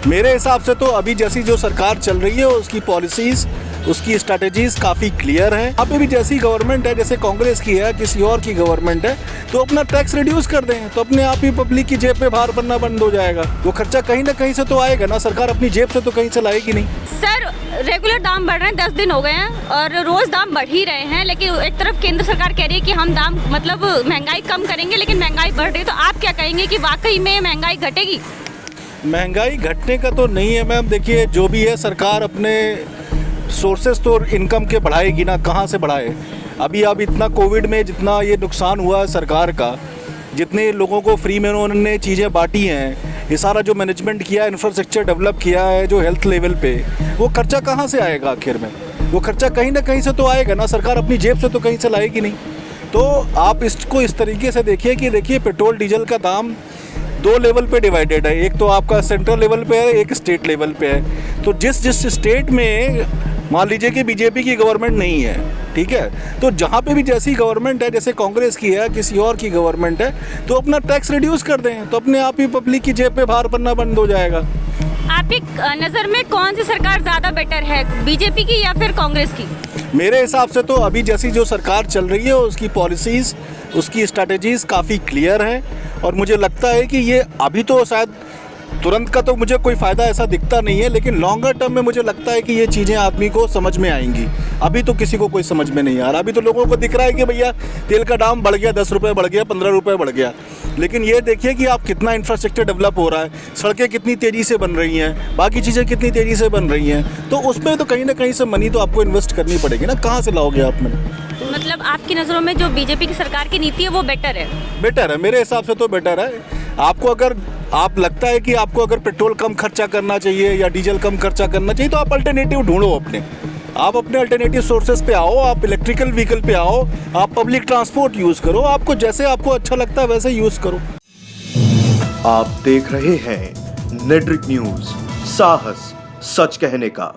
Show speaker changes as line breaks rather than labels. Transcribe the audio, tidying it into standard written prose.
मेरे हिसाब से तो अभी जैसी जो सरकार चल रही है उसकी पॉलिसीज, उसकी स्ट्रैटेजीज काफ़ी क्लियर हैं। यहाँ पे भी जैसी गवर्नमेंट है, जैसे कांग्रेस की है, किसी और की गवर्नमेंट है, तो अपना टैक्स रिड्यूस कर दें तो अपने आप ही पब्लिक की जेब पे भार पड़ना बंद हो जाएगा। वो खर्चा कहीं ना कहीं से तो आएगा ना, सरकार अपनी जेब से तो कहीं से लाएगी नहीं।
सर, रेगुलर दाम बढ़ रहे हैं, 10 दिन हो गए हैं और रोज दाम बढ़ ही रहे हैं, लेकिन एक तरफ केंद्र सरकार कह रही है कि हम दाम मतलब महंगाई कम करेंगे, लेकिन महंगाई बढ़ रही है। तो आप क्या कहेंगे कि वाकई में महंगाई घटेगी?
महंगाई घटने का तो नहीं है मैम। देखिए, जो भी है सरकार अपने सोर्सेस तो इनकम के बढ़ाएगी ना, कहाँ से बढ़ाए। अभी अब इतना कोविड में जितना ये नुकसान हुआ है सरकार का, जितने लोगों को फ्री में उन्होंने चीज़ें बांटी हैं, ये सारा जो मैनेजमेंट किया है, इंफ्रास्ट्रक्चर डेवलप किया है जो हेल्थ लेवल पे, वो खर्चा कहाँ से आएगा आखिर में? वो खर्चा कहीं ना कहीं से तो आएगा ना, सरकार अपनी जेब से तो कहीं से लाएगी नहीं। तो आप इसको इस तरीके से देखिए कि देखिए पेट्रोल डीजल का दाम 2 लेवल पे डिवाइडेड है। एक तो आपका सेंट्रल लेवल पे है, एक स्टेट लेवल पे है। तो जिस जिस स्टेट में मान लीजिए कि बीजेपी की गवर्नमेंट नहीं है, ठीक है, तो जहाँ पे भी जैसी गवर्नमेंट है, जैसे कांग्रेस की है, किसी और की गवर्नमेंट है, तो अपना टैक्स रिड्यूस कर दें तो अपने आप ही पब्लिक की जेब पे भार पड़ना बंद हो जाएगा।
आपकी नज़र में कौन सी सरकार ज़्यादा बेटर है, बीजेपी की या फिर कांग्रेस की?
मेरे हिसाब से तो अभी जैसी जो सरकार चल रही है उसकी पॉलिसीज़, उसकी स्ट्रैटेजीज़ काफ़ी क्लियर हैं और मुझे लगता है कि ये अभी तो शायद तुरंत का तो मुझे कोई फ़ायदा ऐसा दिखता नहीं है, लेकिन लॉन्गर टर्म में मुझे लगता है कि ये चीज़ें आदमी को समझ में आएंगी। अभी तो किसी को कोई समझ में नहीं आ रहा। अभी तो लोगों को दिख रहा है कि भैया तेल का दाम बढ़ गया, 10 रुपये बढ़ गया, 15 रुपये बढ़ गया, लेकिन ये देखिए कि आप कितना इंफ्रास्ट्रक्चर डेवलप हो रहा है, सड़कें कितनी तेज़ी से बन रही हैं, बाकी चीज़ें कितनी तेज़ी से बन रही हैं। तो उसमें तो कहीं ना कहीं से मनी तो आपको इन्वेस्ट करनी पड़ेगी ना, कहाँ से लाओगे आप मनी?
तो मतलब आपकी नज़रों में जो बीजेपी की सरकार की नीति है वो बेटर है?
बेटर है, मेरे हिसाब से तो बेटर है। आपको अगर आप लगता है कि आपको अगर पेट्रोल कम खर्चा करना चाहिए या डीजल कम खर्चा करना चाहिए, तो आप अल्टरनेटिव ढूंढो अपने। आप अपने अल्टरनेटिव सोर्सेज पे आओ, आप इलेक्ट्रिकल व्हीकल पे आओ, आप पब्लिक ट्रांसपोर्ट यूज़ करो, आपको जैसे आपको अच्छा लगता है वैसे यूज़ करो।
आप देख रहे हैं नेट्रिक न्यूज, साहस सच कहने का।